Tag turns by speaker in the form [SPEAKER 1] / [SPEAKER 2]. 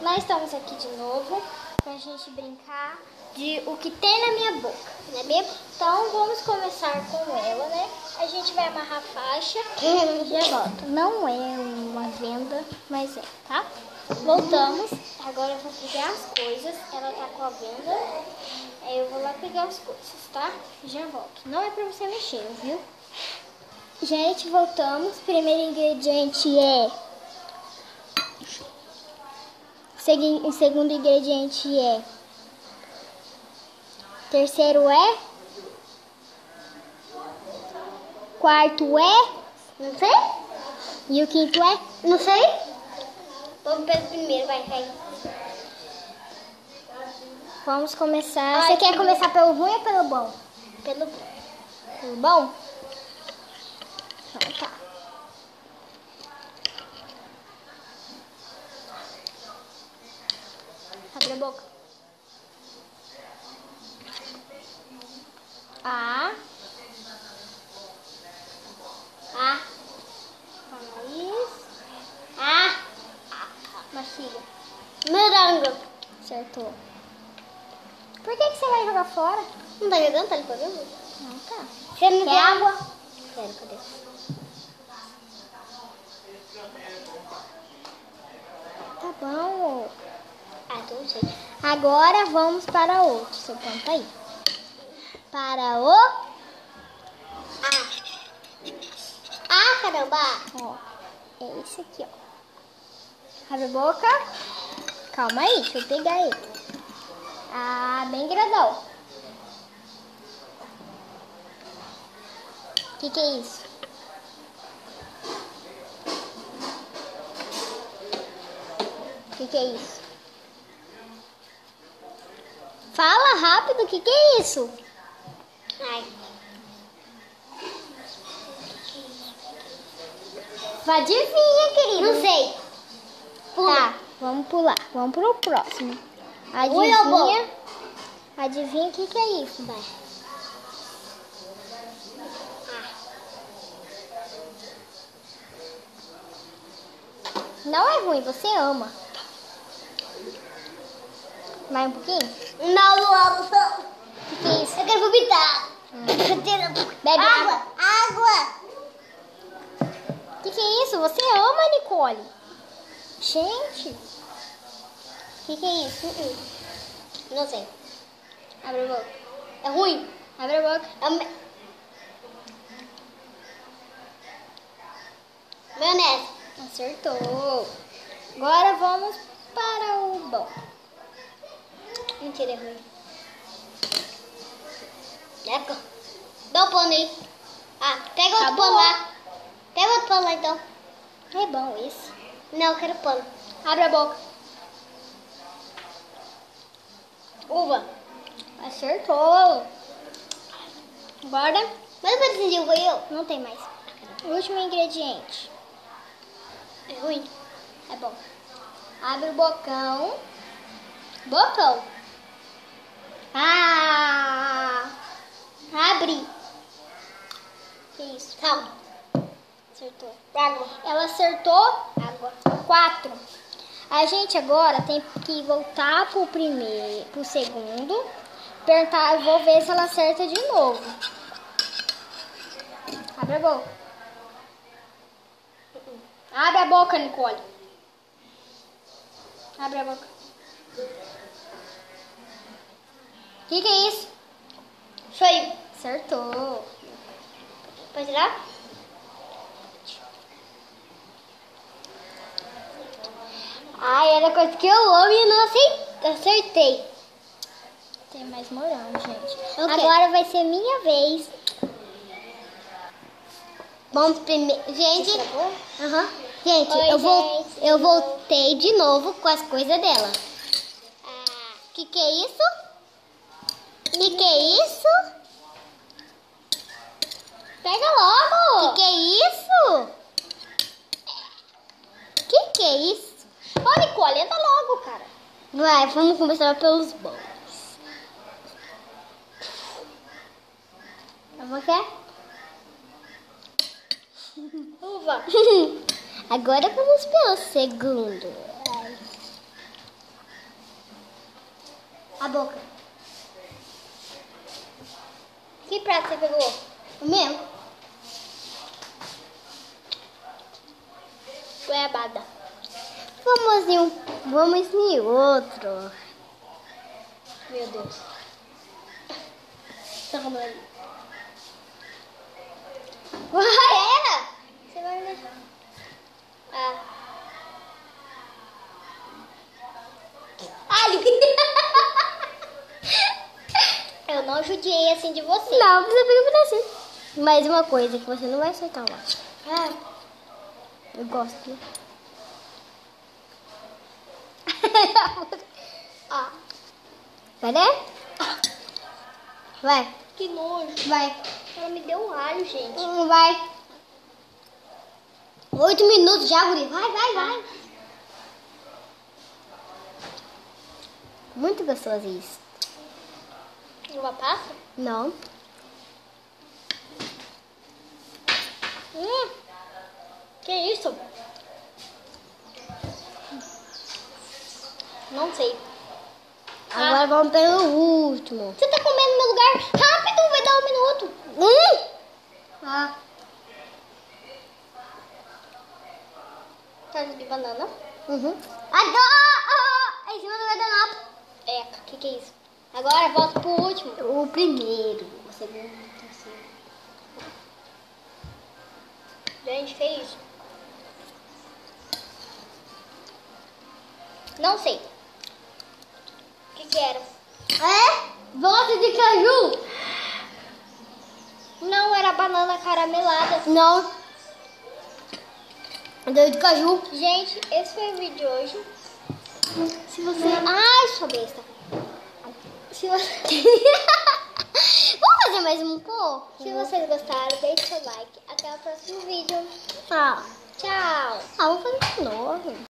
[SPEAKER 1] Nós estamos aqui de novo pra gente brincar de o que tem na minha boca, né, Bia? Então vamos começar com ela, né? A gente vai amarrar a faixa e já volta. Não é uma venda, mas é, tá? Voltamos. Agora eu vou pegar as coisas. Ela tá com a venda. Aí eu vou lá pegar as coisas, tá? Já volto. Não é pra você mexer, viu? Gente, voltamos. Primeiro ingrediente é... O segundo ingrediente é... Terceiro é... Quarto é...
[SPEAKER 2] Não sei.
[SPEAKER 1] E o quinto é...
[SPEAKER 2] Não sei. Vamos pelo primeiro, vai.
[SPEAKER 1] Vamos começar.
[SPEAKER 2] Ai,
[SPEAKER 1] Você quer começar pelo ruim ou pelo bom?
[SPEAKER 2] Pelo bom.
[SPEAKER 1] Pelo bom? Então tá. Abre a boca. A. Raiz. Mastiga.
[SPEAKER 2] Morango.
[SPEAKER 1] Acertou. Por que você vai jogar fora?
[SPEAKER 2] Não tá jogando? Tá ali jogando?
[SPEAKER 1] Não tá.
[SPEAKER 2] Você não
[SPEAKER 1] Quer água?
[SPEAKER 2] Quero, cadê?
[SPEAKER 1] Tá bom.
[SPEAKER 2] Então não sei.
[SPEAKER 1] Agora vamos para outro. Seu pão tá aí. Para o...
[SPEAKER 2] Caramba.
[SPEAKER 1] Ó, é esse aqui, ó. Abre a boca. Calma aí, deixa eu pegar ele. Bem grandão. O que é isso? O que é isso? Fala rápido, o que é isso?
[SPEAKER 2] Ai.
[SPEAKER 1] Adivinha, querido.
[SPEAKER 2] Não sei. Pula.
[SPEAKER 1] Tá, vamos pular. Vamos pro próximo.
[SPEAKER 2] Ui, eu vou.
[SPEAKER 1] Adivinha o que é isso?
[SPEAKER 2] Vai.
[SPEAKER 1] Não é ruim, você ama. Mais um pouquinho?
[SPEAKER 2] Não amo.
[SPEAKER 1] O que é isso?
[SPEAKER 2] Eu quero vomitar.
[SPEAKER 1] Bebe água.
[SPEAKER 2] Água.
[SPEAKER 1] O que é isso? Você ama, Nicole? Gente. O que é isso?
[SPEAKER 2] Não sei.
[SPEAKER 1] Abre a boca.
[SPEAKER 2] É ruim.
[SPEAKER 1] Abre a boca.
[SPEAKER 2] Maionese.
[SPEAKER 1] Acertou. Agora vamos para o bom.
[SPEAKER 2] Mentira, é ruim. Dá um pano aí. Pega outro
[SPEAKER 1] Acabou.
[SPEAKER 2] pano lá. Pega outro pano lá, então.
[SPEAKER 1] É bom esse.
[SPEAKER 2] Não, eu quero pano.
[SPEAKER 1] Abre a boca.
[SPEAKER 2] Uva.
[SPEAKER 1] Acertou. Agora
[SPEAKER 2] Mas eu decidi, foi eu.
[SPEAKER 1] não tem mais. O último ingrediente.
[SPEAKER 2] É ruim.
[SPEAKER 1] É bom. Abre o bocão. Bocão. Abre. Que isso?
[SPEAKER 2] Calma.
[SPEAKER 1] Acertou.
[SPEAKER 2] Água.
[SPEAKER 1] Ela acertou
[SPEAKER 2] Água.
[SPEAKER 1] 4. A gente agora tem que voltar pro segundo. Perguntar, eu vou ver se ela acerta de novo. Abre a boca. Abre a boca, Nicole. Abre a boca. O que é isso?
[SPEAKER 2] Feio.
[SPEAKER 1] Acertou.
[SPEAKER 2] Pode tirar? Era coisa que eu amo e não acertei.
[SPEAKER 1] Tem mais morango, gente.
[SPEAKER 2] Ok.
[SPEAKER 1] Agora vai ser minha vez.
[SPEAKER 2] Vamos primeiro. Gente. Gente,
[SPEAKER 1] Oi,
[SPEAKER 2] eu voltei de novo com as coisas dela. Que é isso? Que é isso?
[SPEAKER 1] Pega logo.
[SPEAKER 2] Que é isso? Que é isso?
[SPEAKER 1] Ô, Nicole, entra logo, cara.
[SPEAKER 2] Vai, vamos começar pelos bons.
[SPEAKER 1] Vamos quer? Uva.
[SPEAKER 2] Agora vamos pelo segundo. A boca.
[SPEAKER 1] Que prato você pegou?
[SPEAKER 2] O meu.
[SPEAKER 1] Goiabada.
[SPEAKER 2] Vamos em outro.
[SPEAKER 1] Meu Deus. Tá como ali.
[SPEAKER 2] Pera!
[SPEAKER 1] Você vai me deixar. Ah.
[SPEAKER 2] Ai!
[SPEAKER 1] Eu não judiei assim de você.
[SPEAKER 2] Não, você pega um pedacinho. Mais uma coisa que você não vai soltar lá.
[SPEAKER 1] Ah.
[SPEAKER 2] Eu gosto, né?
[SPEAKER 1] Ah.
[SPEAKER 2] Pera. Vai,
[SPEAKER 1] Que nojo.
[SPEAKER 2] vai.
[SPEAKER 1] Ela me deu um alho, gente.
[SPEAKER 2] Vai. 8 minutos já, guri. Vai. Muito gostoso isso.
[SPEAKER 1] Uva passa?
[SPEAKER 2] Não.
[SPEAKER 1] Que isso? Não sei.
[SPEAKER 2] Agora vamos pelo último.
[SPEAKER 1] Você tá comendo no meu lugar? Rápido, vai dar 1 minuto.
[SPEAKER 2] Ah.
[SPEAKER 1] Carne de banana.
[SPEAKER 2] Uhum. É em cima do guardanapo.
[SPEAKER 1] Eca, que é isso? Agora volta pro último.
[SPEAKER 2] O primeiro. O segundo. O terceiro.
[SPEAKER 1] Gente, que é isso? Não sei. O que era?
[SPEAKER 2] É? Doce de caju?
[SPEAKER 1] Não, era banana caramelada.
[SPEAKER 2] Não. Doce de caju.
[SPEAKER 1] Gente, esse foi o vídeo de hoje.
[SPEAKER 2] Se você...
[SPEAKER 1] Ai, sua besta. Se,
[SPEAKER 2] Vamos fazer mais um pouco?
[SPEAKER 1] se vocês gostaram, deixe seu like. Até o próximo vídeo.
[SPEAKER 2] Ah,
[SPEAKER 1] Tchau.
[SPEAKER 2] vamos fazer de novo.